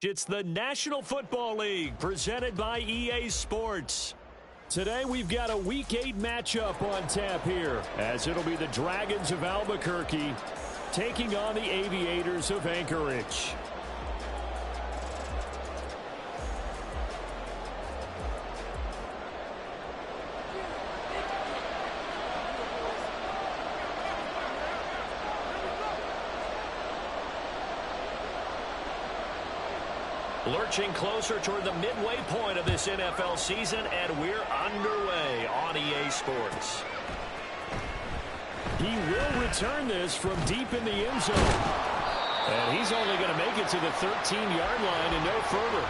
It's the National Football League presented by EA Sports. Today we've got a Week 8 matchup on tap here, as it'll be the Dragons of Albuquerque taking on the Aviators of Anchorage. Lurching closer toward the midway point of this NFL season, and we're underway on EA Sports. He will return this from deep in the end zone. And he's only going to make it to the 13-yard line and no further.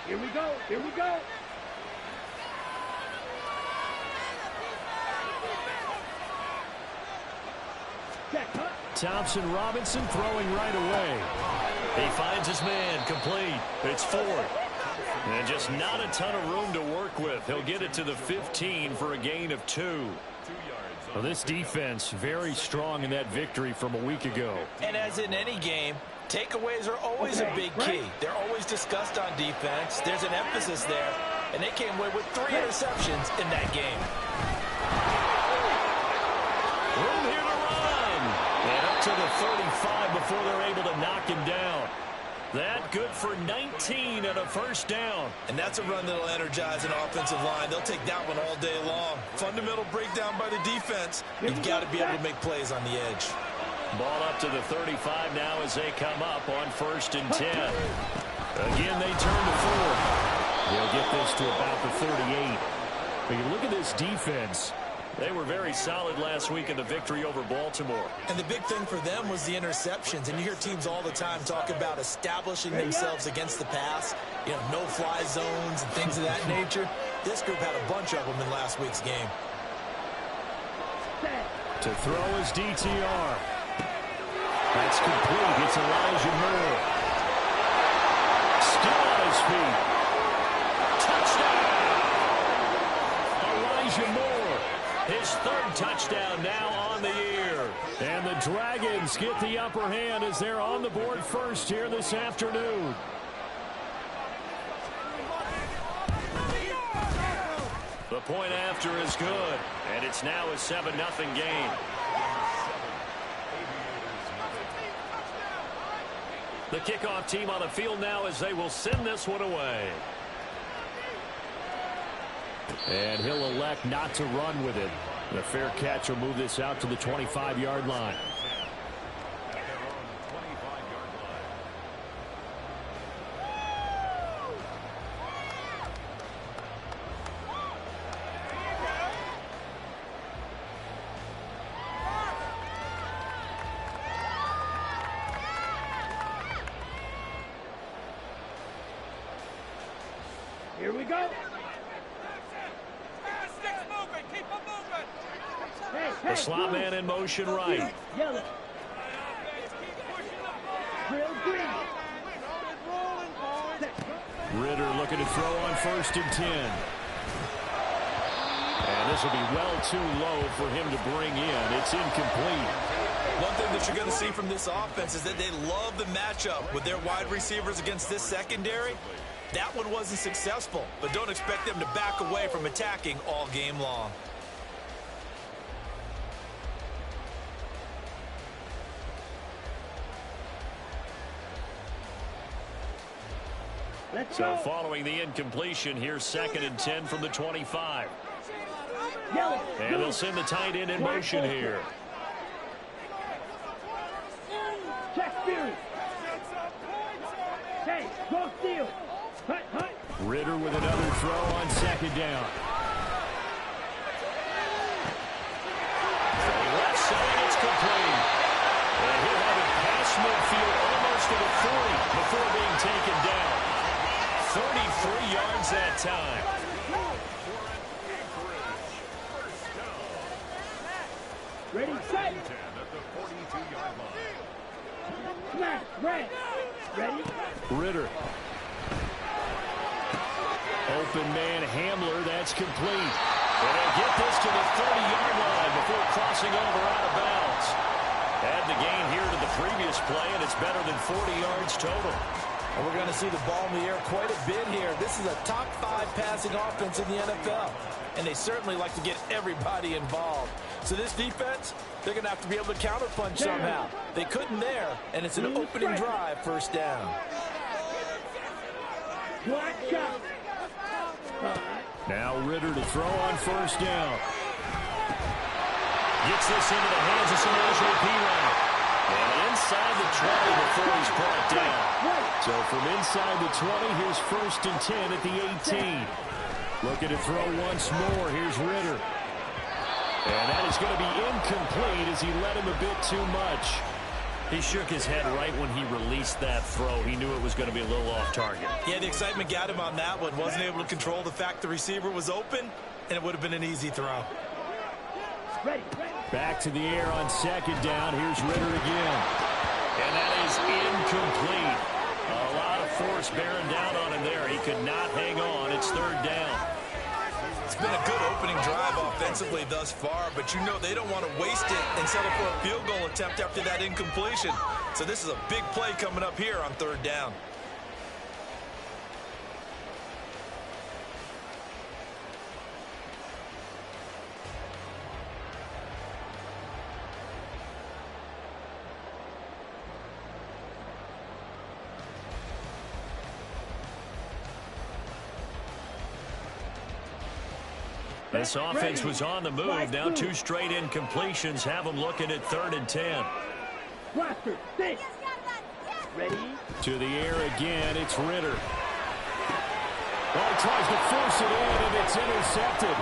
Here we go. Here we go. Thompson Robinson throwing right away. He finds his man complete. It's fourth. And just not a ton of room to work with. He'll get it to the 15 for a gain of 2. Well, this defense very strong in that victory from a week ago. And as in any game, takeaways are always a big key. They're always discussed on defense. There's an emphasis there, and they came away with 3 interceptions in that game. Room here to run. And up to the 35 before they're able to knock him down. That good for 19 and a first down. And that's a run that'll energize an offensive line. They'll take that one all day long. Fundamental breakdown by the defense. You've got to be able to make plays on the edge. Ball up to the 35 now as they come up on 1st and 10. Again, they turn to 4. They'll get this to about the 38. But you look at this defense. They were very solid last week in the victory over Baltimore. And the big thing for them was the interceptions. And you hear teams all the time talk about establishing themselves against the pass. You know, no-fly zones and things of that nature. This group had a bunch of them in last week's game. To throw is DTR. That's complete. It's Elijah Moore. Still on his feet. Touchdown! Elijah Moore. His 3rd touchdown now on the year. And the Dragons get the upper hand as they're on the board first here this afternoon. The point after is good. And it's now a 7-0 game. The kickoff team on the field now as they will send this one away. And he'll elect not to run with it. The fair catch will move this out to the 25-yard line. Here we go. The slot man in motion right. Yellow. Ritter looking to throw on 1st and 10. And this will be well too low for him to bring in. It's incomplete. One thing that you're going to see from this offense is that they love the matchup with their wide receivers against this secondary. That one wasn't successful, but don't expect them to back away from attacking all game long. So following the incompletion, here's 2nd and 10 from the 25. And they'll send the tight end in motion here. Hey, go steal. Ritter with another throw on 2nd down. Left side, it's complete. And he'll have it past midfield almost to the 40 before being taken down. 33 yards that time. Ready, set. Smash. Red. Ready? Ritter. Open man Hamler, that's complete. And they'll get this to the 30-yard line before crossing over out of bounds. Add the gain here to the previous play, and it's better than 40 yards total. And we're going to see the ball in the air quite a bit here. This is a top 5 passing offense in the NFL. And they certainly like to get everybody involved. So this defense, they're going to have to be able to counterpunch somehow. They couldn't there, and it's an opening drive, first down. Now Ritter to throw on first down. Gets this into the hands of Samaje Perine. And inside the 20 before he's brought down. So from inside the 20, here's 1st and 10 at the 18. Looking to throw once more. Here's Ritter. And that is going to be incomplete as he led him a bit too much. He shook his head right when he released that throw. He knew it was going to be a little off target. Yeah, the excitement got him on that one. Wasn't able to control the fact the receiver was open, and it would have been an easy throw. Back to the air on 2nd down. Here's Ritter again. And that is incomplete. A lot of force bearing down on him there. He could not hang on. It's 3rd down. It's been a good opening drive offensively thus far, but you know they don't want to waste it and settle for a field goal attempt after that incompletion. So this is a big play coming up here on 3rd down. This offense was on the move. Now 2 straight incompletions have them looking at 3rd and 10. Ready? To the air again. It's Ritter. Oh, he tries to force it in, and it's intercepted.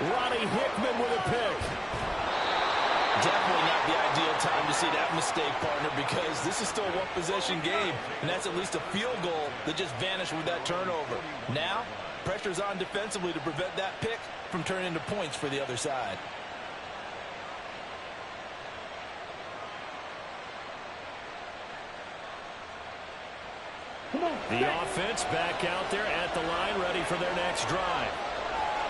Ronnie Hickman with a pick. Definitely not the ideal time to see that mistake, partner, because this is still a one-possession game, and that's at least a field goal that just vanished with that turnover. Now, pressure's on defensively to prevent that pick from turning into points for the other side. The offense back out there at the line, ready for their next drive.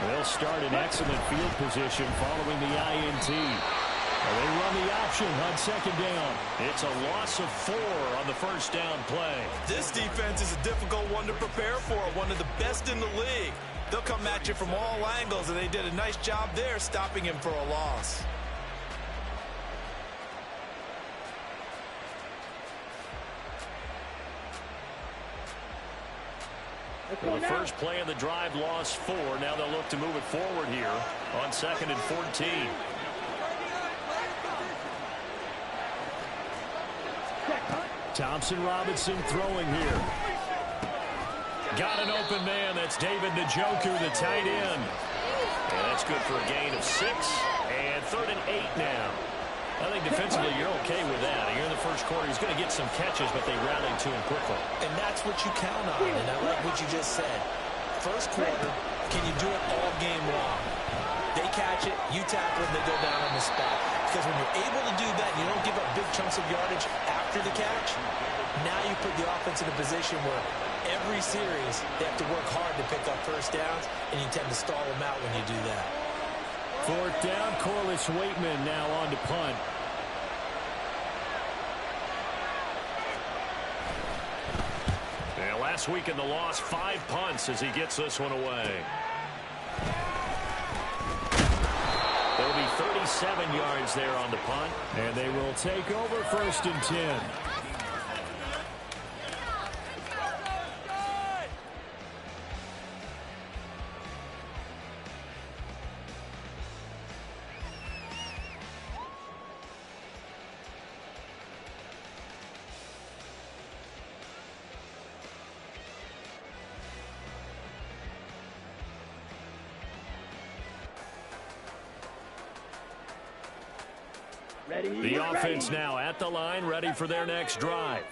They'll start in excellent field position following the INT. They run the option on 2nd down. It's a loss of 4 on the 1st down play. This defense is a difficult one to prepare for, one of the best in the league. They'll come at you from all angles, and they did a nice job there stopping him for a loss. Well, the first play of the drive lost 4. Now they'll look to move it forward here on 2nd and 14. Thompson Robinson throwing here. Got an open man. That's David Njoku, the tight end. And that's good for a gain of 6. And 3rd and 8 now. I think defensively you're okay with that. Here in the first quarter, he's going to get some catches, but they rallied to him quickly. And that's what you count on, and I like what you just said. First quarter, can you do it all game long? They catch it, you tackle it, they go down on the spot. Because when you're able to do that, and you don't give up big chunks of yardage after the catch, now you put the offense in a position where every series they have to work hard to pick up first downs, and you tend to stall them out when you do that. 4th down, Corliss Waitman now on to punt. And last week in the loss, 5 punts as he gets this one away. There'll be 37 yards there on the punt, and they will take over 1st and 10. The offense now at the line, ready for their next drive.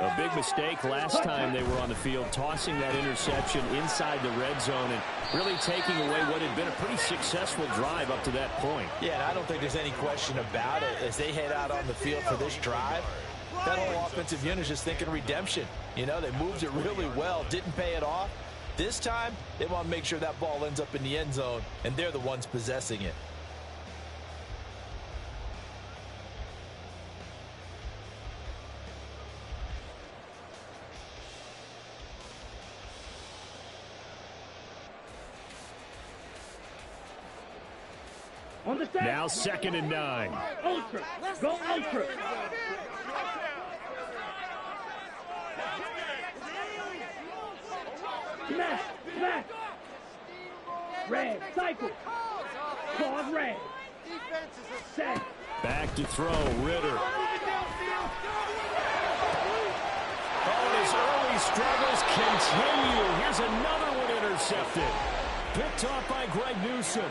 A big mistake last time they were on the field, tossing that interception inside the red zone and really taking away what had been a pretty successful drive up to that point. Yeah, and I don't think there's any question about it. As they head out on the field for this drive, That whole offensive unit is just thinking redemption. You know, they moved it really well, didn't pay it off. This time, they want to make sure that ball ends up in the end zone, and they're the ones possessing it. Now 2nd and 9. Ultra. Go ultra. Smash. Smash. Red. Cycle. Pause red. Set. Back to throw. Ritter. Oh, his early struggles continue. Here's another one intercepted. Picked off by Greg Newsom.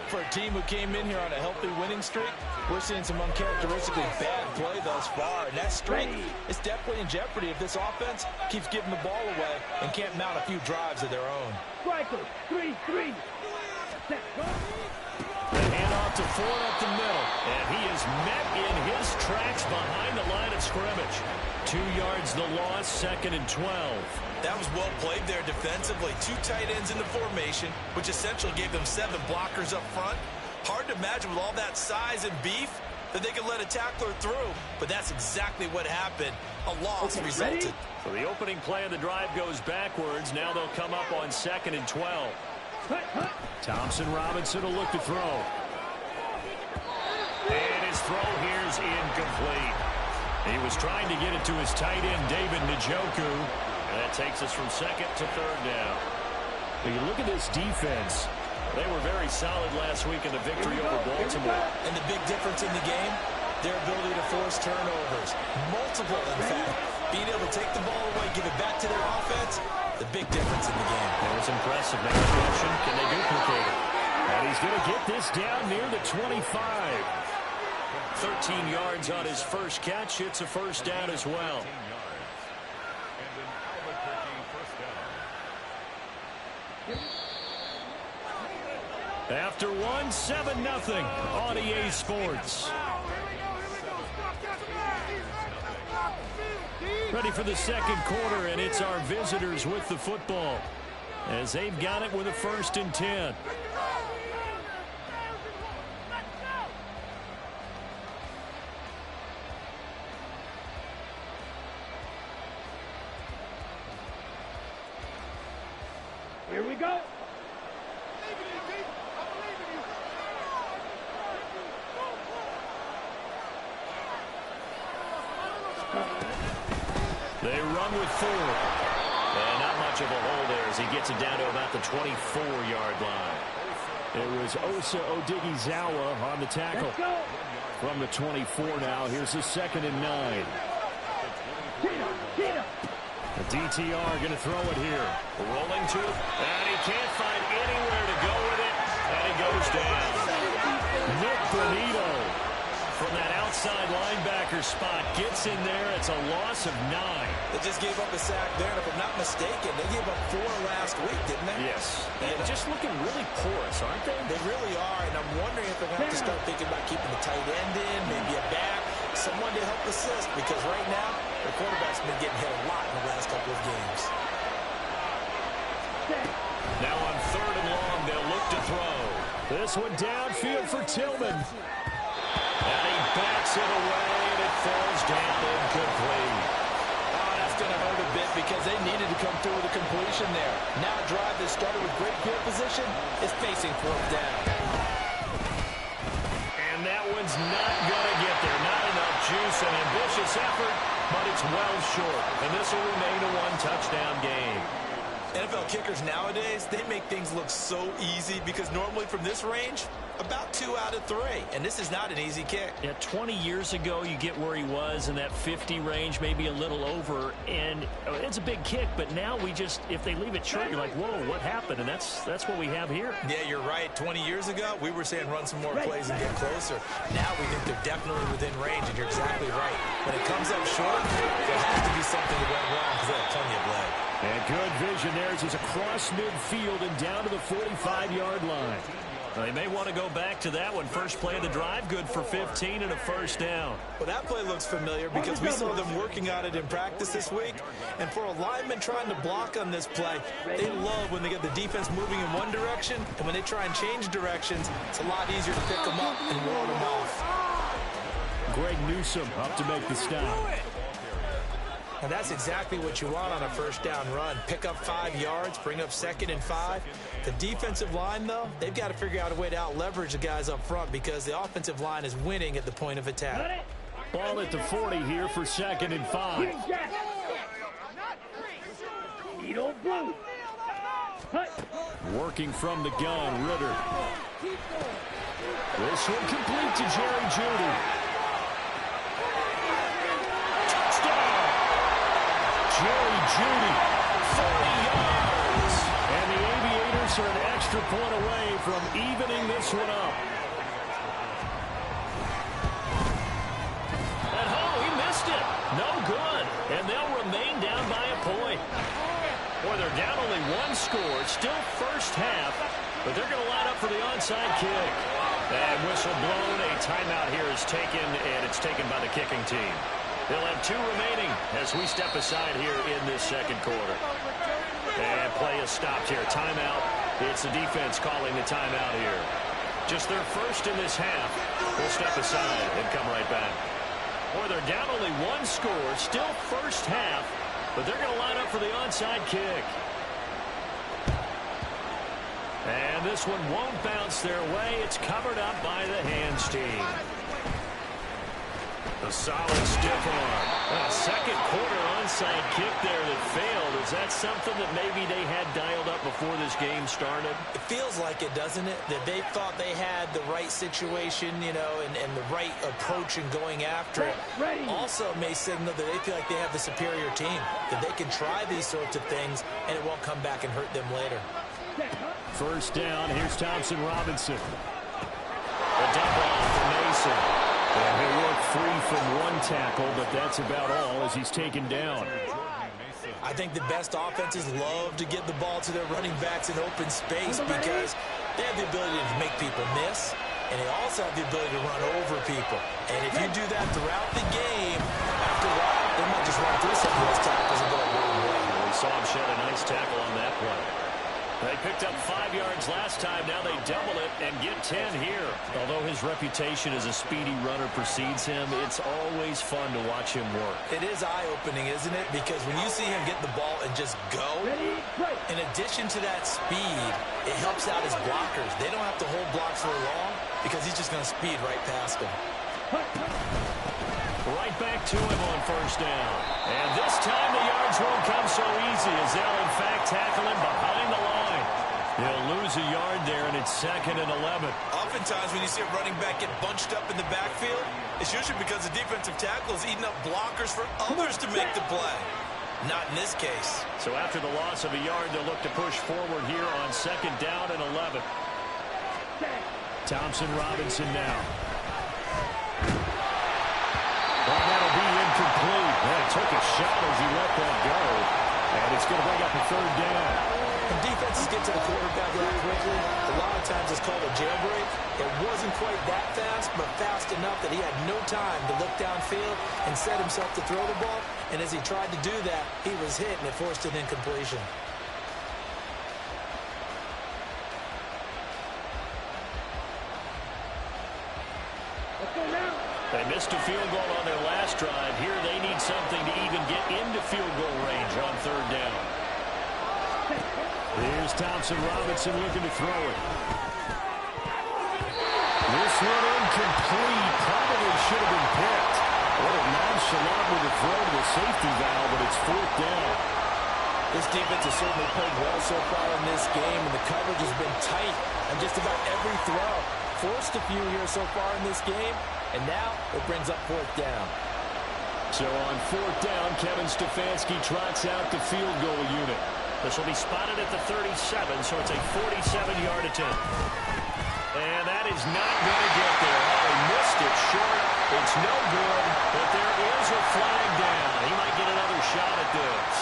For a team who came in here on a healthy winning streak, we're seeing some uncharacteristically bad play thus far. And that streak is definitely in jeopardy if this offense keeps giving the ball away and can't mount a few drives of their own. Striker. 3-3. Set. Go. The handoff to Ford up the middle. And he is met in his tracks behind the line of scrimmage. 2 yards the loss, 2nd and 12. That was well played there defensively. 2 tight ends in the formation, which essentially gave them 7 blockers up front. Hard to imagine with all that size and beef that they could let a tackler through, but that's exactly what happened. A loss resulted. So the opening play of the drive goes backwards. Now they'll come up on 2nd and 12. Thompson Robinson will look to throw. And his throw here's incomplete. He was trying to get it to his tight end, David Njoku. And that takes us from 2nd to 3rd down. When you look at this defense, they were very solid last week in the victory over Baltimore. And the big difference in the game, their ability to force turnovers. Multiple, in fact. Being able to take the ball away, give it back to their offense, the big difference in the game. That was impressive. Next question, can they duplicate it? And he's going to get this down near the 25. 13 yards on his first catch. It's a first down as well. After one, 7-0 on EA Sports. Ready for the 2nd quarter, and it's our visitors with the football as they've got it with a 1st and 10. Here we go. They run with 4. And not much of a hole there as he gets it down to about the 24-yard line. It was Osa Odighizuwa on the tackle. From the 24 now, here's the 2nd and 9. The DTR going to throw it here. Rolling to it, and he can't find anywhere to go with it, and he goes down. Nick Bonito from that outside linebacker spot gets in there. It's a loss of 9. They just gave up a sack there, and if I'm not mistaken, they gave up 4 last week, didn't they? Yes. And just looking really porous, aren't they? They really are, and I'm wondering if they're going to have to start thinking about keeping the tight end in, maybe a back, someone to help assist, because right now, the quarterback's been getting hit a lot in the last couple of games. Now on 3rd and long, they'll look to throw. This one downfield for Tillman. And he backs it away, and it falls down incomplete. Oh, that's going to hurt a bit because they needed to come through with a completion there. Now a drive that started with great field position is facing 4th down. And that one's not going to get there. Not enough juice, an ambitious effort, but it's well short. And this will remain a 1-touchdown game. NFL kickers nowadays, they make things look so easy because normally from this range, about 2 out of 3. And this is not an easy kick. Yeah, 20 years ago, you get where he was in that 50 range, maybe a little over. And it's a big kick, but now we just, if they leave it short, you're like, whoa, what happened? And that's what we have here. Yeah, you're right. 20 years ago, we were saying run some more plays and get closer. Now we think they're definitely within range, and you're exactly right. When it comes up short, there has to be something that went wrong because they have plenty of leg. And good vision there as he's across midfield and down to the 45-yard line. They may want to go back to that one. First play of the drive, good for 15 and a first down. Well, that play looks familiar because we saw them working on it in practice this week. And for a lineman trying to block on this play, they love when they get the defense moving in one direction. And when they try and change directions, it's a lot easier to pick them up and ward them off. Greg Newsome up to make the stop. And that's exactly what you want on a first down run. Pick up 5 yards, bring up 2nd and 5. The defensive line, though, they've got to figure out a way to out-leverage the guys up front because the offensive line is winning at the point of attack. Ball at the 40 here for 2nd and 5. Working from the gun, Ritter. This one complete to Jerry Jeudy. Jerry Jeudy, 40 yards. And the Aviators are an extra point away from evening this one up. And he missed it. No good. And they'll remain down by a point. Boy, they're down only 1 score. It's still first half, but they're going to line up for the onside kick. And whistle blown. A timeout here is taken, and it's taken by the kicking team. They'll have 2 remaining as we step aside here in this second quarter. And play is stopped here. Timeout. It's the defense calling the timeout here. Just their first in this half. We'll step aside and come right back. Boy, they're down only 1 score. Still first half, but they're going to line up for the onside kick. And this one won't bounce their way. It's covered up by the hands team. A solid stiff arm. A second quarter onside kick there that failed. Is that something that maybe they had dialed up before this game started? It feels like it, doesn't it? That they thought they had the right situation, you know, and the right approach in going after it. Also may signal that they feel like they have the superior team, that they can try these sorts of things and it won't come back and hurt them later. First down, here's Thompson Robinson. The double off for Mason. And he'll work free from 1 tackle, but that's about all as he's taken down. I think the best offenses love to get the ball to their running backs in open space because they have the ability to make people miss, and they also have the ability to run over people. And if you do that throughout the game, after a while, they might just run through some of those tackles and go a long way. We saw him shed a nice tackle on that play. They picked up 5 yards last time. Now they double it and get 10 here. Although his reputation as a speedy runner precedes him, it's always fun to watch him work. It is eye-opening, isn't it? Because when you see him get the ball and just go, in addition to that speed, it helps out his blockers. They don't have to hold blocks for long because he's just going to speed right past them. Right back to him on first down. And this time the yards won't come so easy as they'll, in fact, tackle him behind the line. He'll lose a yard there, and it's 2nd and 11. Oftentimes when you see a running back get bunched up in the backfield, it's usually because the defensive tackle is eating up blockers for others to make the play. Not in this case. So after the loss of a yard, they'll look to push forward here on 2nd down and 11. Thompson Robinson now. Well, that'll be incomplete. He took a shot as he let that go. And it's going to bring up a 3rd down. When defenses get to the quarterback that quickly, a lot of times it's called a jailbreak. It wasn't quite that fast, but fast enough that he had no time to look downfield and set himself to throw the ball. And as he tried to do that, he was hit, and it forced an incompletion. They missed a field goal on their last drive. Here they need something to even get into field goal range on 3rd down. Here's Thompson Robinson looking to throw it. This one incomplete. Probably should have been picked. What a nonchalant with a throw to the safety valve, but it's 4th down. This defense has certainly played well so far in this game, and the coverage has been tight on just about every throw. Forced a few here so far in this game, and now it brings up 4th down. So on 4th down, Kevin Stefanski trots out the field goal unit. This will be spotted at the 37, so it's a 47-yard attempt. And that is not going to get there. Oh, he missed it short. It's no good, but there is a flag down. He might get another shot at this.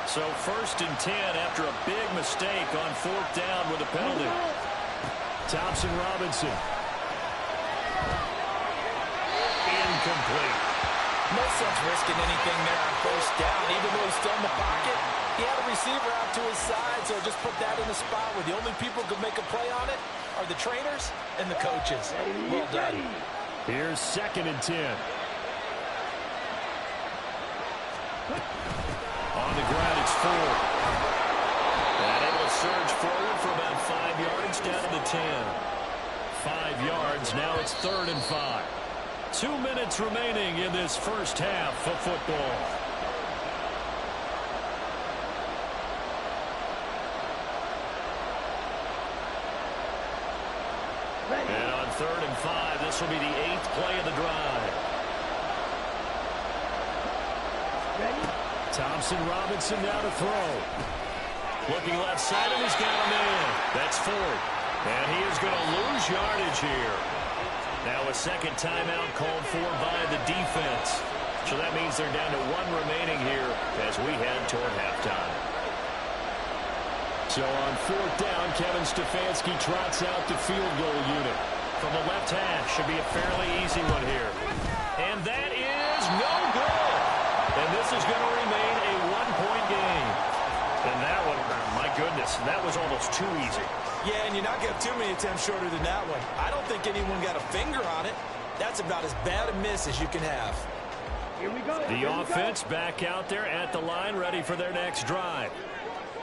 So 1st and 10 after a big mistake on 4th down with a penalty. Thompson Robinson. Incomplete. No sense risking anything there on 1st down. Even though he's still in the pocket, he had a receiver out to his side, so just put that in a spot where the only people who can make a play on it are the trainers and the coaches. Well done. Here's 2nd and 10. On the ground, it's 4. And able to surge forward for about 5 yards down to the 10. 5 yards, now it's 3rd and 5. 2 minutes remaining in this first half of football. And on 3rd and 5, this will be the 8th play of the drive. Thompson Robinson now to throw. Looking left side, and he's got a man. That's 4th. And he is going to lose yardage here. Now a second timeout called for by the defense. So that means they're down to 1 remaining here as we head toward halftime. So on 4th down, Kevin Stefanski trots out the field goal unit. From the left hash, should be a fairly easy one here. And that is no good. And this is going to remain a 1-point game. And that one, my goodness, that was almost too easy. Yeah, and you're not going to have too many attempts shorter than that one. I don't think anyone got a finger on it. That's about as bad a miss as you can have. Here we go. The offense back out there at the line, ready for their next drive.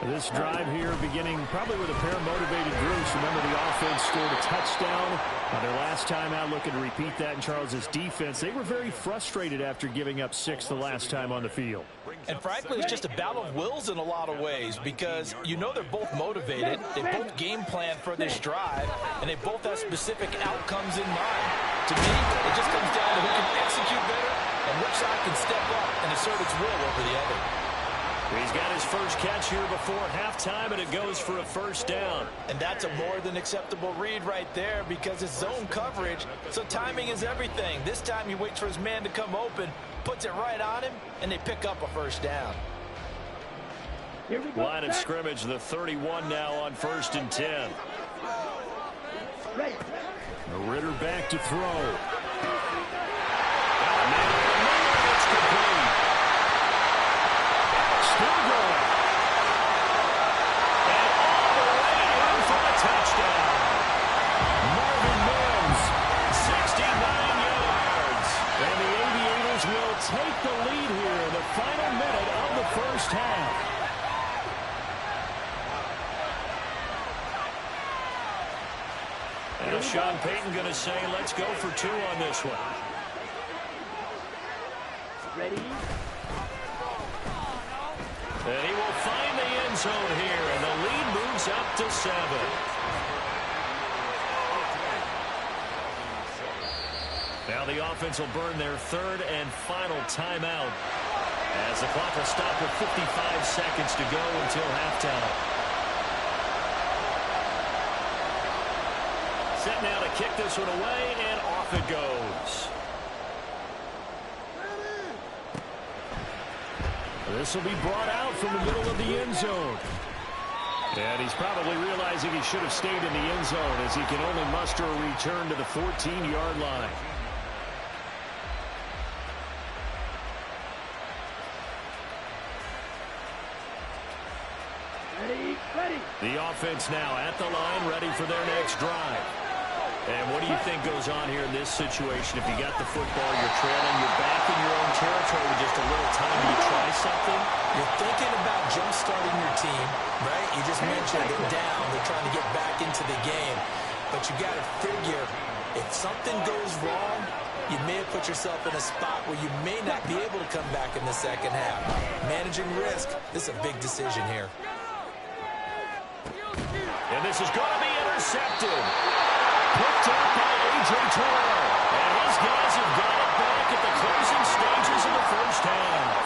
This drive here beginning probably with a pair of motivated groups. Remember, the offense scored a touchdown on their last time out, looking to repeat that in Charles's defense. They were very frustrated after giving up 6 the last time on the field. And frankly, it's just a battle of wills in a lot of ways because you know they're both motivated. They both game plan for this drive, and they both have specific outcomes in mind. To me, it just comes down to who can execute better and which side can step up and assert its will over the other. He's got his first catch here before halftime, and it goes for a 1st down. And that's a more than acceptable read right there because it's zone coverage, so timing is everything. This time he waits for his man to come open, puts it right on him, and they pick up a 1st down. Here we go. Line of scrimmage, the 31 now on 1st and 10. Ready. Ritter back to throw. It's complete. Still going. And all the way in for a touchdown. Marvin Mims, 69 yards. And the Aviators will take the lead here in the final minute of the first half. And Sean Payton going to say, let's go for 2 on this one. Ready. And he will find the end zone here, and the lead moves up to 7. Now the offense will burn their 3rd and final timeout as the clock will stop with 55 seconds to go until halftime. Set now to kick this one away, and off it goes. This will be brought out from the middle of the end zone. And he's probably realizing he should have stayed in the end zone as he can only muster a return to the 14-yard line. Ready. Ready. The offense now at the line, ready for their next drive. And what do you think goes on here in this situation? If you got the football, you're trailing, you're back in your own territory with just a little time. Do you try something? You're thinking about jump-starting your team, right? You just mentioned they're down. They're trying to get back into the game. But you got to figure, if something goes wrong, you may have put yourself in a spot where you may not be able to come back in the second half. Managing risk, this is a big decision here. And this is going to be intercepted. Picked up by A.J. Terrell. And his guys have got it back at the closing stages of the first half.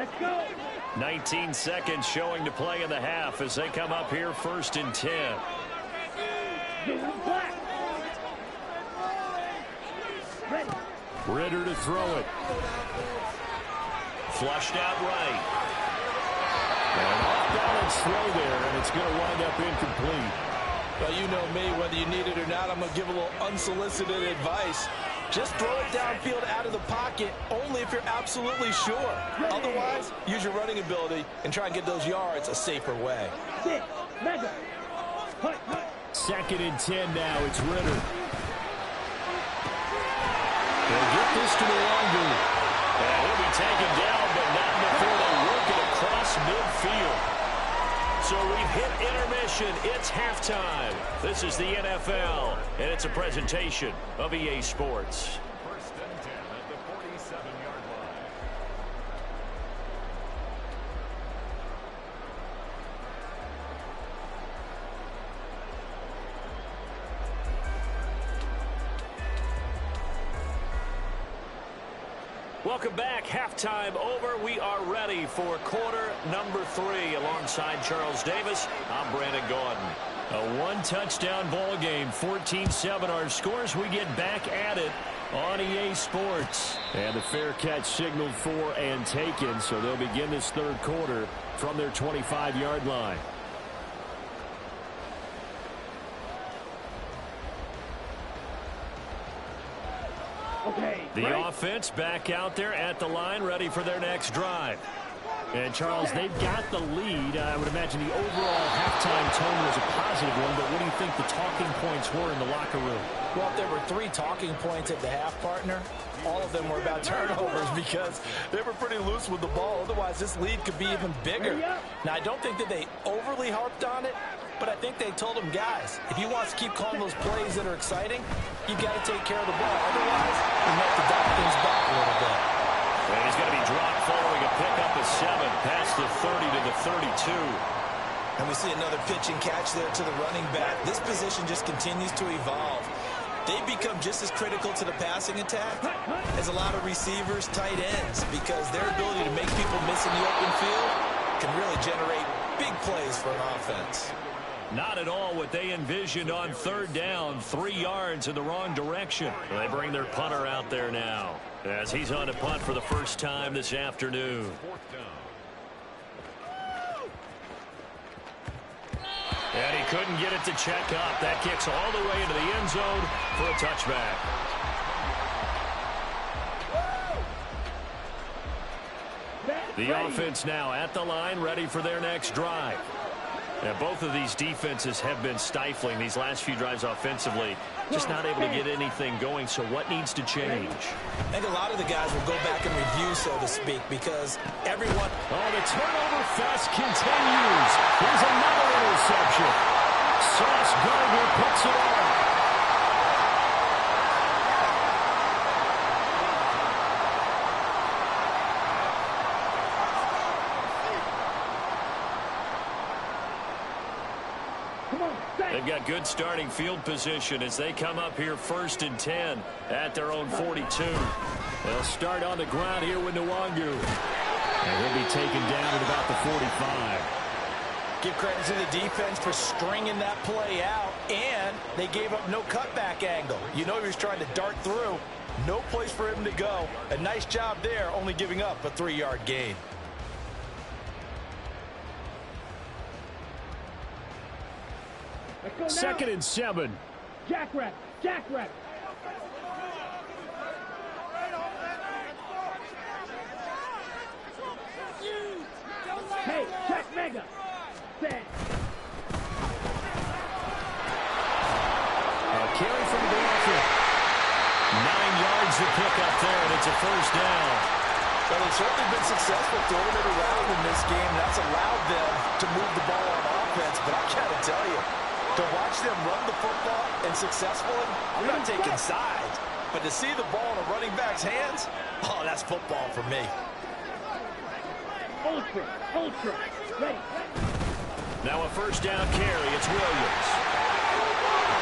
Let's go. 19 seconds showing to play in the half as they come up here 1st and 10. Black. Ready. Ritter to throw it. Flushed out right. An off-balance throw there, and it's going to wind up incomplete. Well, you know me, whether you need it or not, I'm going to give a little unsolicited advice. Just throw it downfield out of the pocket, only if you're absolutely sure. Otherwise, use your running ability and try and get those yards a safer way. 6, mega. Hut. 2nd and 10 now. It's Ritter. They'll get this to the Longo. And he'll be taken down, but not before they work it across midfield. So we've hit intermission. It's halftime. This is the NFL, and it's a presentation of EA Sports. 1st and 10 at the 47-yard line. Welcome back. Halftime over. We are ready for quarter number 3. Alongside Charles Davis, I'm Brandon Gaudin. A one-touchdown ball game, 14-7 our scores. We get back at it on EA Sports. And the fair catch signaled for and taken, so they'll begin this 3rd quarter from their 25-yard line. Okay. The offense back out there at the line, ready for their next drive. And, Charles, they've got the lead. I would imagine the overall halftime tone was a positive one, but what do you think the talking points were in the locker room? Well, if there were 3 talking points at the half, partner, all of them were about turnovers because they were pretty loose with the ball. Otherwise, this lead could be even bigger. Now, I don't think that they overly harped on it, but I think they told them, guys, if you want to keep calling those plays that are exciting, you've got to take care of the ball. Otherwise, you have to dial things back a little bit. And he's going to be dropped following a pickup of 7 past the 30 to the 32. And we see another pitch and catch there to the running back. This position just continues to evolve. They become just as critical to the passing attack as a lot of receivers, tight ends, because their ability to make people miss in the open field can really generate big plays for an offense. Not at all what they envisioned on 3rd down, 3 yards in the wrong direction. They bring their punter out there now as he's on to punt for the first time this afternoon. 4th down. And he couldn't get it to check up. That kicks all the way into the end zone for a touchback. The offense now at the line, ready for their next drive. And both of these defenses have been stifling these last few drives offensively. Just not able to get anything going, so what needs to change? I think a lot of the guys will go back and review, so to speak, because everyone... Oh, the turnover fest continues. Here's another interception. Sauce Gardner picks it up. They've got good starting field position as they come up here 1st and 10 at their own 42. They'll start on the ground here with Nwangu. And he'll be taken down at about the 45. Give credit to the defense for stringing that play out, and they gave up no cutback angle. You know he was trying to dart through. No place for him to go. A nice job there, only giving up a 3-yard gain. Let's go now. 2nd and 7. Jackrabbit. Jackrabbit. Hey, check mega. Set. Carry from Blanford. 9 yards to pick up there, and it's a 1st down. Well, they've certainly been successful throwing it around in this game. That's allowed them to move the ball on offense, but I got to tell you, to watch them run the football and successfully, I'm not taking sides, but to see the ball in a running back's hands, oh, that's football for me. Ultra. Ultra. Ready. Now a 1st down carry. It's Williams.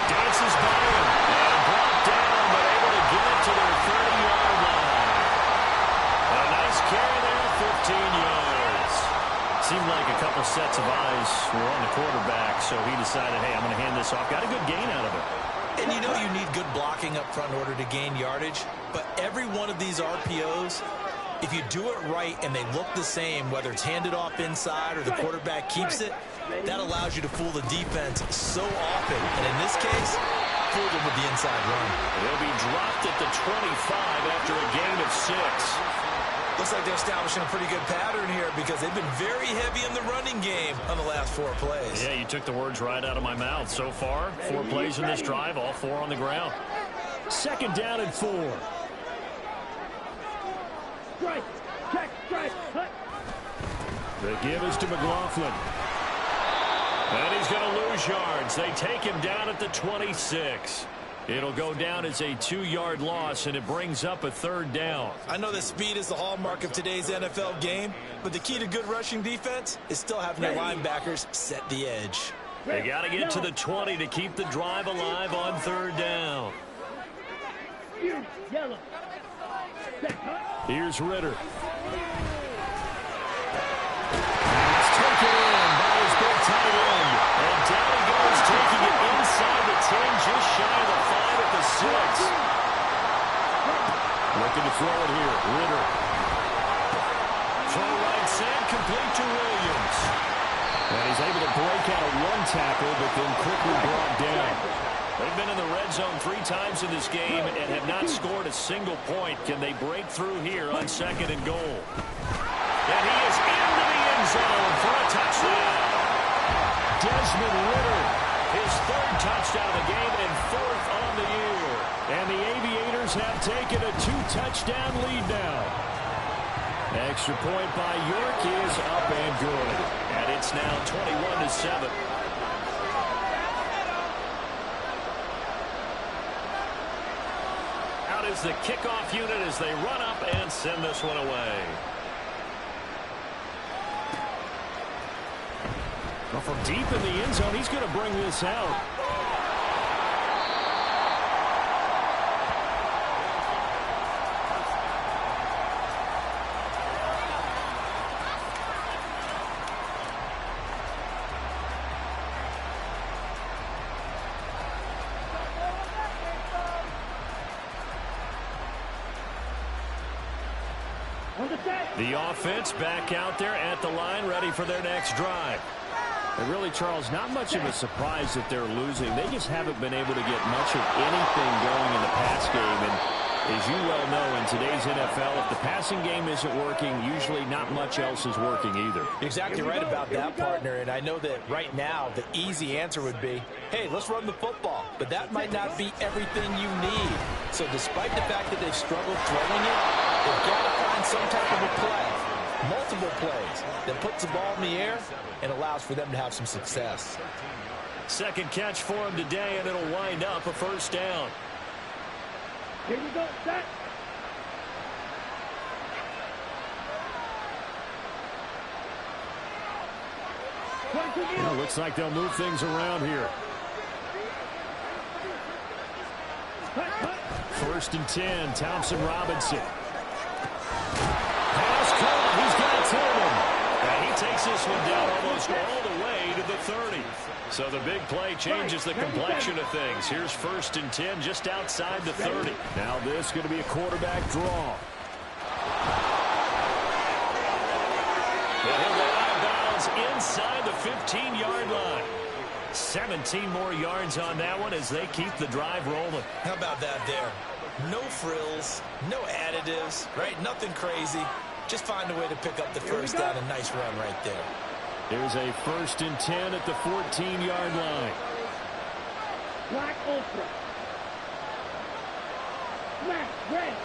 Dances by him and brought down, but able to get it to their 30-yard line. A nice carry there, 15 yards. couple sets of eyes were on the quarterback, so he decided, hey, I'm going to hand this off. Got a good gain out of it. And you know you need good blocking up front in order to gain yardage, but every one of these RPOs, if you do it right and they look the same, whether it's handed off inside or the quarterback keeps it, that allows you to fool the defense so often. And in this case, fooled him with the inside run. He'll be dropped at the 25 after a gain of 6. Looks like they're establishing a pretty good pattern here because they've been very heavy in the running game on the last 4 plays. Yeah, you took the words right out of my mouth. So far, 4 plays in this drive, all 4 on the ground. 2nd down and 4. Strike. Check. Strike. Cut. The give is to McLaughlin. And he's going to lose yards. They take him down at the 26. It'll go down as a 2-yard loss, and it brings up a 3rd down. I know that speed is the hallmark of today's NFL game, but the key to good rushing defense is still having your linebackers set the edge. They got to get to the 20 to keep the drive alive on 3rd down. Yellow. Set. Cut. Here's Ritter. It's taken in by his big tight end. And down he goes, taking it inside the 10, just shy of the 5 at the 6. Looking to throw it here. Ritter. Throw right side, complete to Williams. And he's able to break out of 1 tackle, but then quickly brought down. They've been in the red zone 3 times in this game and have not scored a single point. Can they break through here on 2nd and goal? And he is into the end zone for a touchdown. Desmond Ritter, his 3rd touchdown of the game and 4th on the year. And the Aviators have taken a 2-touchdown lead now. Extra point by York is up and good. And it's now 21-7. Out is the kickoff unit as they run up and send this one away. Well, from deep in the end zone, he's going to bring this out. The offense back out there at the line, ready for their next drive. And really, Charles, not much of a surprise that they're losing. They just haven't been able to get much of anything going in the pass game. And as you well know, in today's NFL, if the passing game isn't working, usually not much else is working either. You're exactly right about that, partner. And I know that right now the easy answer would be, hey, let's run the football. But that might not be everything you need. So despite the fact that they've struggled throwing it, they've got to find some type of a play, multiple plays, that puts the ball in the air and allows for them to have some success. 2nd catch for him today, and it'll wind up a 1st down. Here we go. Set. Well, looks like they'll move things around here. 1st and 10, Thompson Robinson. Pass caught. He's got Tillman. And he takes this one down almost all the way to the 30. So the big play changes the complexion of things. Here's 1st and 10 just outside the 30. Now this is going to be a quarterback draw. And he'll go out of bounds inside the 15-yard line. 17 more yards on that one as they keep the drive rolling. How about that there? No frills, no additives, right? Nothing crazy. Just find a way to pick up the 1st down. A nice run right there. Here's a 1st and 10 at the 14-yard line. Black Ultra. Black Red.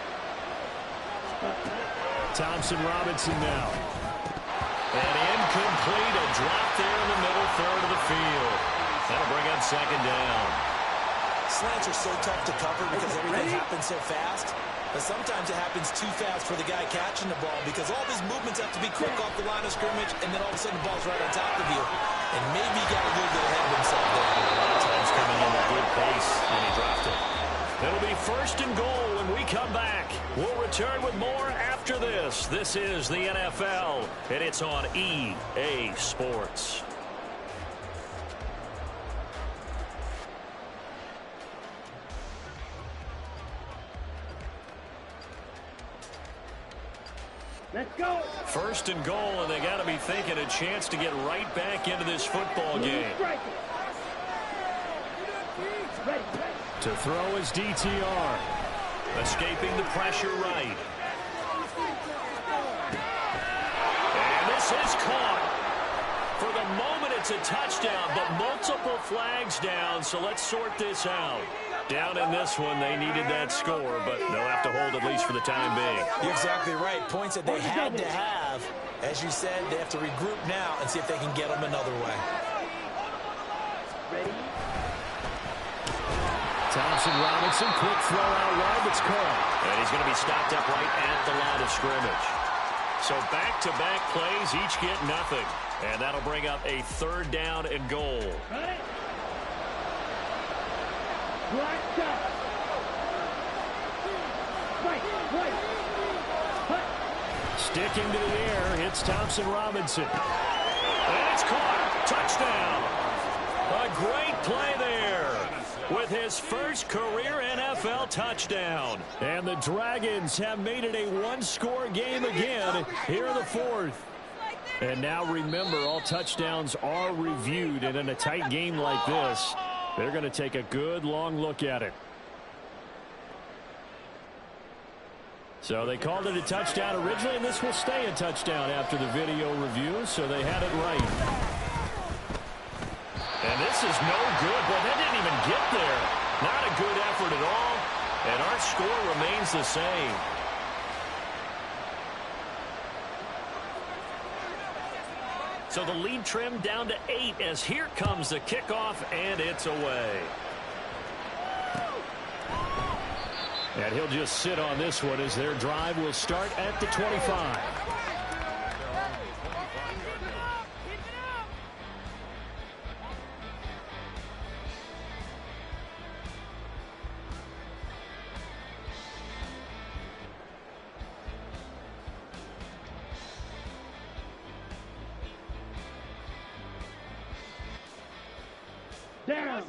Thompson Robinson now. And incomplete. A drop there in the middle 3rd of the field. That'll bring up 2nd down. Slants are so tough to cover because everything happens so fast. But sometimes it happens too fast for the guy catching the ball because all of his movements have to be quick off the line of scrimmage, and then all of a sudden the ball's right on top of you. And maybe he got a little bit ahead of himself there. A lot of times coming in at good pace, and he dropped it. It'll be 1st and goal when we come back. We'll return with more after after this. This is the NFL, and it's on EA Sports. Let's go. First and goal, and they got to be thinking a chance to get right back into this football game. To throw his DTR. Escaping the pressure right. And this is caught. For the moment, it's a touchdown, but multiple flags down, so let's sort this out. Down in this one, they needed that score, but they'll have to hold at least for the time being. You're exactly right. Points that they had to have. As you said, they have to regroup now and see if they can get them another way. Ready? Thompson Robinson, quick throw out wide, that's caught. And he's going to be stopped up right at the line of scrimmage. So back-to-back plays, each get nothing. And that'll bring up a third down and goal. Got it. Black shot. Right. Hut. Sticking to the air, hits Thompson Robinson. And it's caught. Touchdown. A great play there with his first career NFL touchdown. And the Dragons have made it a one-score game again here in the fourth. And now remember, all touchdowns are reviewed, and in a tight game like this, they're going to take a good long look at it. So they called it a touchdown originally, and this will stay a touchdown after the video review, so they had it right. And this is no good. Boy, that didn't even get there. Not a good effort at all, and our score remains the same. So the lead trimmed down to 8 as here comes the kickoff, and it's away. And he'll just sit on this one as their drive will start at the 25. Down.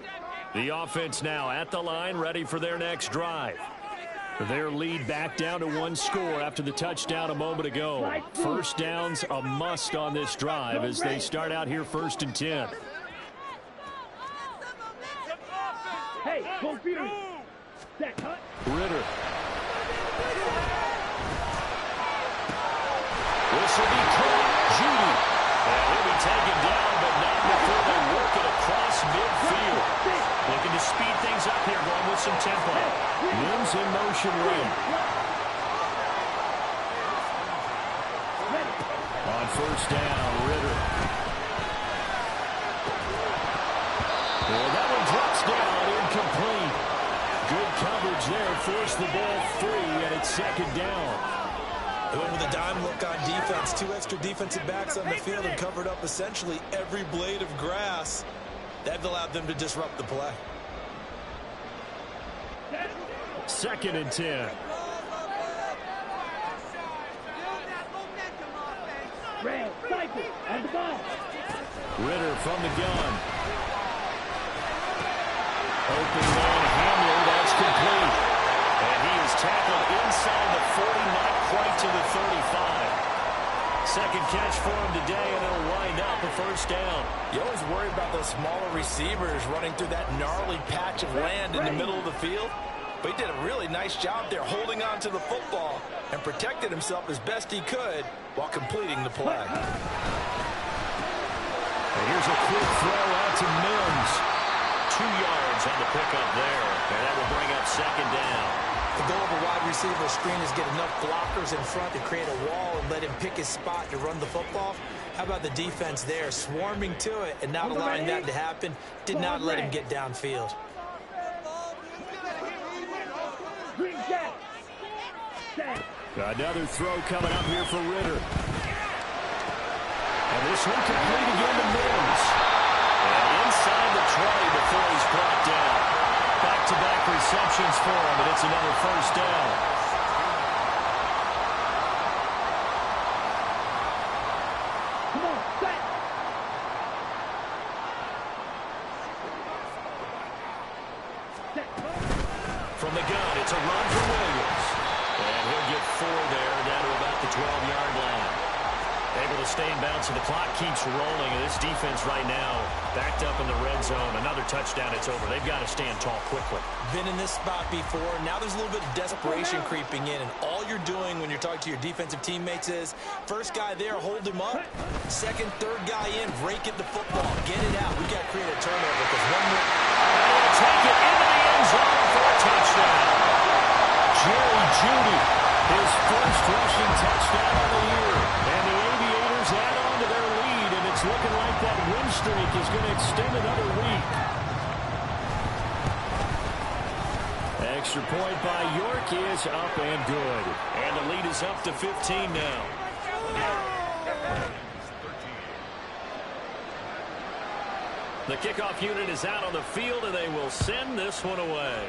The offense now at the line, ready for their next drive. Their lead back down to one score after the touchdown a moment ago. First down's a must on this drive as they start out here 1st and 10. Hey, confused. Set, hut. Ritter. This will be caught. Judy. And he'll be taken down, but not before they work it across midfield. Looking to speed things up here, going with some tempo. Mims in motion right. On first down, Ritter. Well, that one drops down, incomplete. Good coverage there, forced the ball free, and it's 2nd down. They went with a dime look on defense. 2 extra defensive backs on the field and covered up essentially every blade of grass. That allowed them to disrupt the play. 2nd and 10. Red, cycle, and the ball. Ritter from the gun. Open man, Hamler, that's complete. And he is tackled inside the 40, not quite to the 35. Second catch for him today, and it'll wind up a first down. You always worry about those smaller receivers running through that gnarly patch of land in the middle of the field. But he did a really nice job there holding on to the football and protected himself as best he could while completing the play. And here's a quick throw out to Mims. 2 yards on the pickup there, and that will bring up 2nd down. The goal of a wide receiver screen is get enough blockers in front to create a wall and let him pick his spot to run the football. How about the defense there, swarming to it and not allowing that to happen? Did not let him get downfield. Green jack. Another throw coming up here for Ritter. And this one complete again to Mims. And inside the 20 before he's brought down. Back-to-back receptions for him, and it's another first down. From the gun, it's a run for Williams. And he'll get 4 there, down to about the 12-yard line. Able to stay in bounds, and the clock keeps rolling. And this defense right now backed up in the red zone. Another touchdown, it's over. They've got to stand tall quickly. Been in this spot before. Now there's a little bit of desperation creeping in, and all you're doing when you're talking to your defensive teammates is first guy there, hold him up. Second, third guy in, rake at the football. Get it out. We've got to create a turnover because one more. And he'll take it into the end zone for a touchdown. Jerry Jeudy, his first rushing touchdown of the year. And the Aviators add on to their lead, and it's looking like that win streak is going to extend another week. Extra point by York is up and good. And the lead is up to 15 now. The kickoff unit is out on the field, and they will send this one away.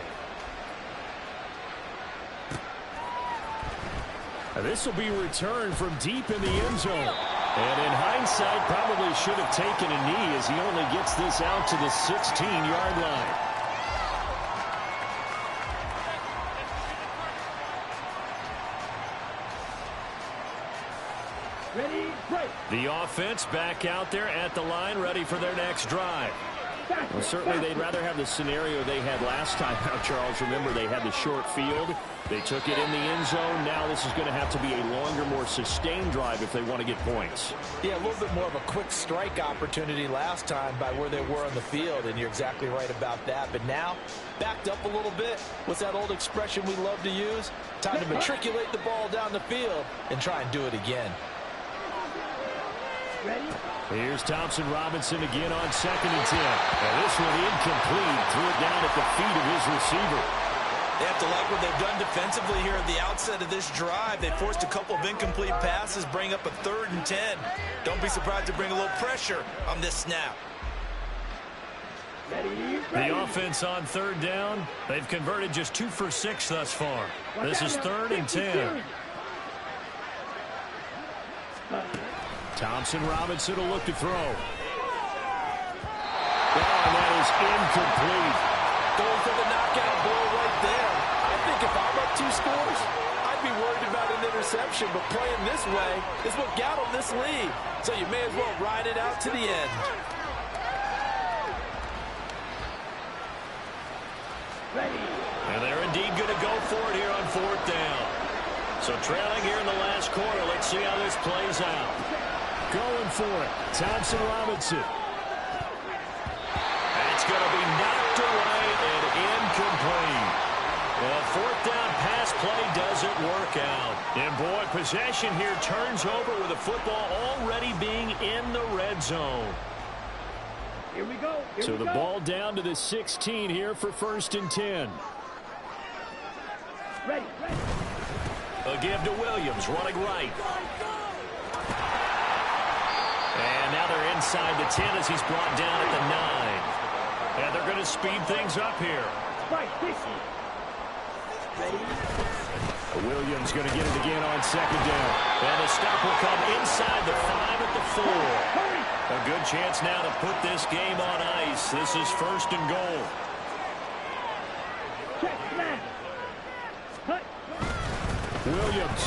This will be returned from deep in the end zone. And in hindsight, probably should have taken a knee as he only gets this out to the 16-yard line. Ready, break. The offense back out there at the line, ready for their next drive. Well, certainly they'd rather have the scenario they had last time out, Charles. Remember, they had the short field. They took it in the end zone. Now this is going to have to be a longer, more sustained drive if they want to get points. Yeah, a little bit more of a quick strike opportunity last time by where they were on the field, and you're exactly right about that. But now, backed up a little bit. What's that old expression we love to use? Time to matriculate the ball down the field and try and do it again. Ready? Here's Thompson Robinson again on 2nd and 10. And this one incomplete. Threw it down at the feet of his receiver. They have to like what they've done defensively here at the outset of this drive. They forced a couple of incomplete passes, bring up a 3rd and 10. Don't be surprised to bring a little pressure on this snap. Ready, The offense on 3rd down. They've converted just 2 for 6 thus far. This is 3rd and 10. Thompson Robinson will look to throw. Oh, and that is incomplete. Going for the knockout blow right there. I think if I'm up 2 scores, I'd be worried about an interception, but playing this way is what got them this lead. So you may as well ride it out to the end. Ready. And they're indeed going to go for it here on 4th down. So trailing here in the last quarter. Let's see how this plays out. Going for it. Thompson Robinson. That's going to be knocked away and incomplete. Well, 4th down pass play doesn't work out. And boy, possession here turns over with the football already being in the red zone. Here we go. So the ball down to the 16 here for 1st and 10. Ready. A give to Williams, running right. And now they're inside the 10 as he's brought down at the 9. And they're going to speed things up here. Spike, 50. Ready. Williams going to get it again on 2nd down. And the stop will come inside the 5 at the 4. Hurry. A good chance now to put this game on ice. This is 1st and goal. Check, smash. Cut. Williams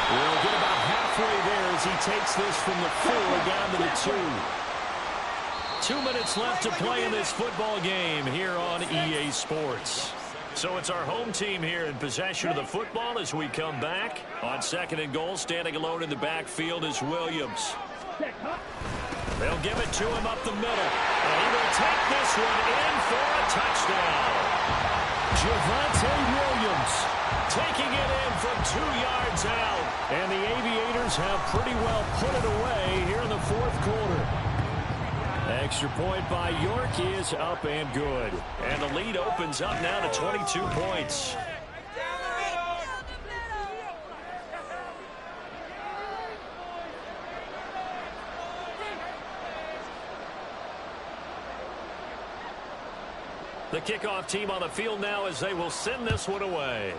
will get about halfway there as he takes this from the 4 down to the 2. 2 minutes left to play in this football game here on EA Sports. So it's our home team here in possession of the football as we come back. On 2nd and goal, standing alone in the backfield is Williams. Check, huh? They'll give it to him up the middle. And he will take this one in for a touchdown. Javonte Williams taking it in from 2 yards out. And the Aviators have pretty well put it away here in the 4th quarter. Extra point by York is up and good. And the lead opens up now to 22 points. The kickoff team on the field now as they will send this one away.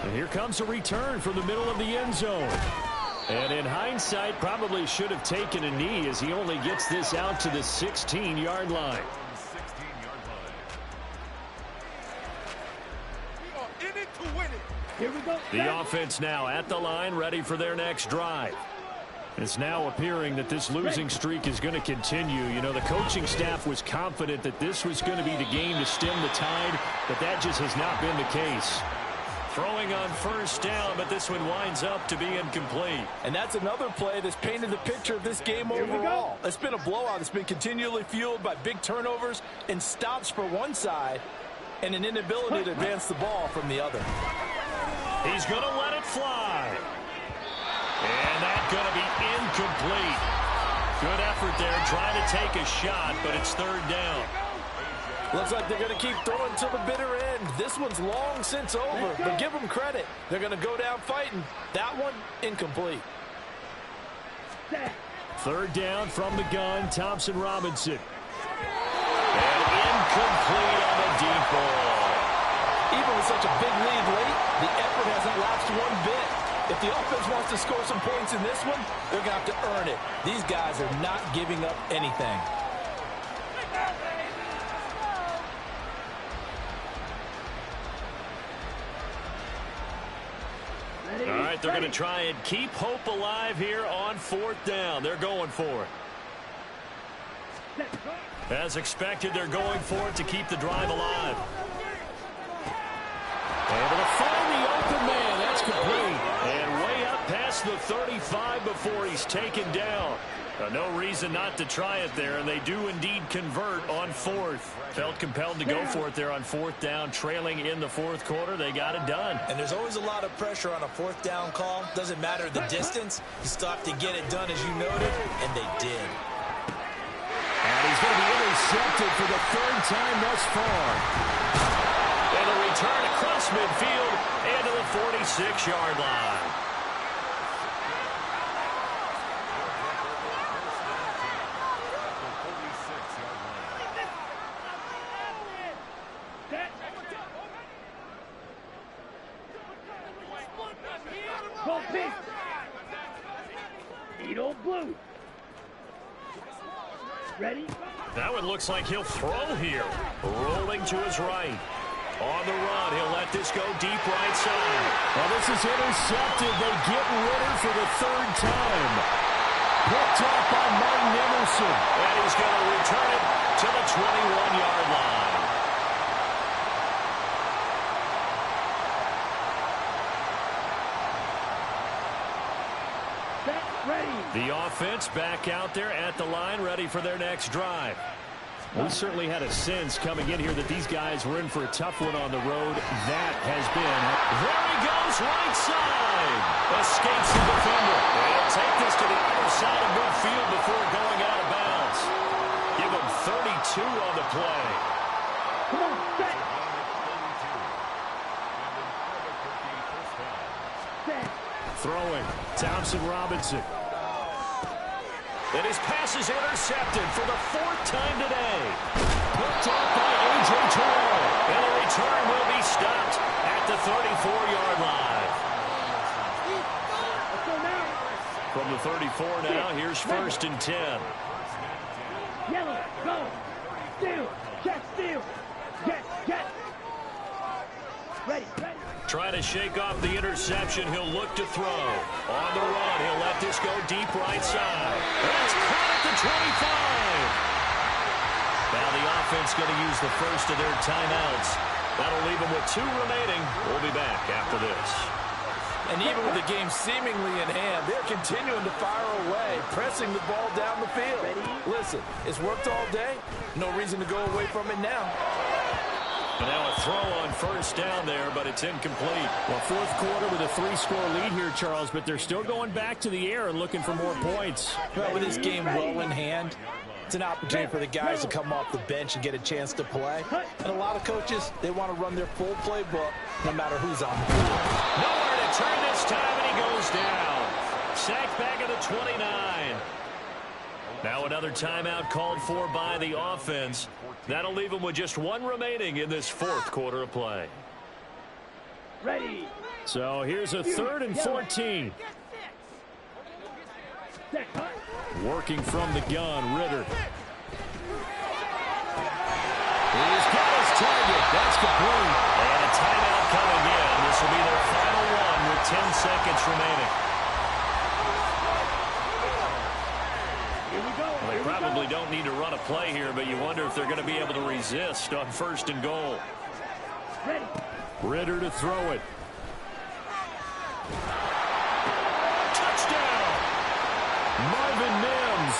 And here comes a return from the middle of the end zone. And in hindsight, probably should have taken a knee as he only gets this out to the 16-yard line. 16-yard line. We are in it to win it. Here we go. The offense now at the line, ready for their next drive. It's now appearing that this losing streak is going to continue. You know, the coaching staff was confident that this was going to be the game to stem the tide, but that just has not been the case. Throwing on first down, but this one winds up to be incomplete. And that's another play that's painted the picture of this game overall. It's been a blowout. It's been continually fueled by big turnovers and stops for one side and an inability to advance the ball from the other. He's going to let it fly. And that's going to be incomplete. Good effort there trying to take a shot, but it's third down. Looks like they're going to keep throwing to the bitter end. This one's long since over, but give them credit. They're going to go down fighting. That one, incomplete. Third down from the gun, Thompson Robinson. And incomplete on the deep ball. Even with such a big lead late, the effort hasn't lapsed one bit. If the offense wants to score some points in this one, they're going to have to earn it. These guys are not giving up anything. All right, they're going to try and keep hope alive here on fourth down. They're going for it. As expected, they're going for it to keep the drive alive. Able to find the open man. That's complete. And way up past the 35 before he's taken down. No reason not to try it there, and they do indeed convert on fourth. Felt compelled to go for it there on fourth down, trailing in the fourth quarter. They got it done. And there's always a lot of pressure on a fourth down call. Doesn't matter the distance. You stop to get it done, as you noted, and they did. And he's going to be intercepted for the third time thus far. And a return across midfield and to the 46-yard line. Go pitch. Eat old blue. Ready? That one looks like he'll throw here. Rolling to his right. On the run, he'll let this go deep right side. Well, this is intercepted. They get Ritter for the third time. Picked off by Martin Emerson. And he's going to return it to the 21-yard line. The offense back out there at the line, ready for their next drive. We certainly had a sense coming in here that these guys were in for a tough one on the road. That has been. There he goes, right side. Escapes the defender. They'll take this to the other side of midfield before going out of bounds. Give him 32 on the play. Come on, set. Throwing, Thompson Robinson. And his pass is intercepted for the fourth time today. Picked off by A.J. Terrell. And the return will be stopped at the 34-yard line. From the 34 now, here's first and 10. Yellow, go. Steal, check, steal. Get. Ready. Trying to shake off the interception. He'll look to throw. On the run, he'll let this go deep right side. That's caught at the 25. Now the offense going to use the first of their timeouts. That'll leave them with 2 remaining. We'll be back after this. And even with the game seemingly in hand, they're continuing to fire away, pressing the ball down the field. Listen, it's worked all day. No reason to go away from it now. And now a throw on first down there, but it's incomplete. Well, fourth quarter with a 3-score lead here, Charles, but they're still going back to the air and looking for more points. Well, with this game well in hand, it's an opportunity for the guys to come off the bench and get a chance to play. And a lot of coaches, they want to run their full playbook no matter who's on the field. Nowhere to turn this time, and he goes down. Sacked back at the 29. Now another timeout called for by the offense. That'll leave them with just 1 remaining in this fourth quarter of play. Ready. So here's a 3rd and 14. Set, cut. Working from the gun, Ritter. He's got his target. That's complete. And a timeout coming in. This will be their final one with 10 seconds remaining. Here we go. Well, they probably don't need to run a play here, but you wonder if they're going to be able to resist on 1st and goal. Ready. Ritter to throw it. Touchdown! Marvin Mims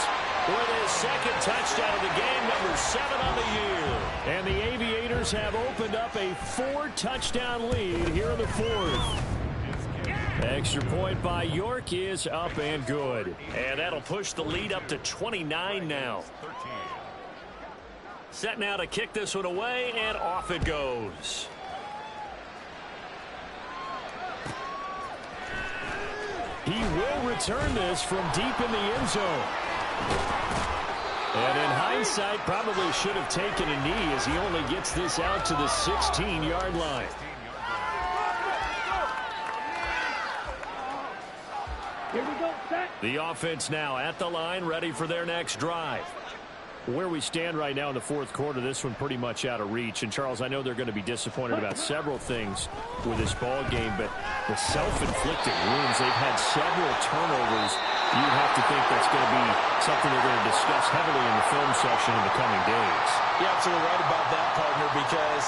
with his 2nd touchdown of the game, number 7 on the year. And the Aviators have opened up a 4-touchdown lead here in the 4th. Extra point by York is up and good. And that'll push the lead up to 29 now. Set now to kick this one away, and off it goes. He will return this from deep in the end zone. And in hindsight, probably should have taken a knee as he only gets this out to the 16-yard line. Here we go. Set. The offense now at the line, ready for their next drive. Where we stand right now in the 4th quarter, this one pretty much out of reach. And, Charles, I know they're going to be disappointed about several things with this ball game, but the self-inflicted wounds, they've had several turnovers. You have to think that's going to be something they're going to discuss heavily in the film section in the coming days. You're absolutely right about that, partner, because